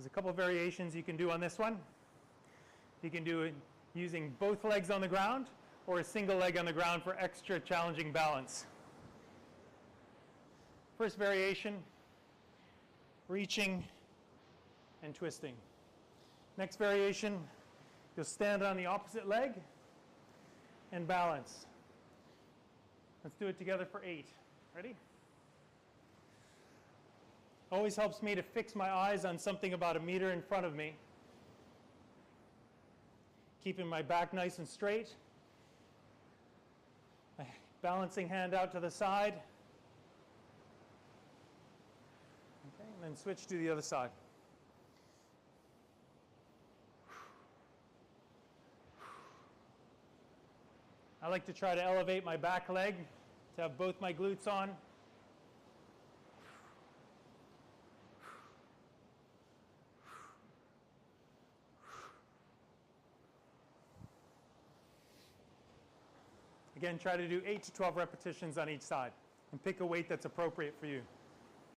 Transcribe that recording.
a couple of variations you can do on this one. You can do it using both legs on the ground or a single leg on the ground for extra challenging balance. First variation, reaching and twisting. Next variation, you'll stand on the opposite leg and balance. Let's do it together for 8. Ready? Always helps me to fix my eyes on something about 1 meter in front of me. Keeping my back nice and straight. My balancing hand out to the side. Okay, and then switch to the other side. I like to try to elevate my back leg to have both my glutes on. Again, try to do 8 to 12 repetitions on each side and pick a weight that's appropriate for you.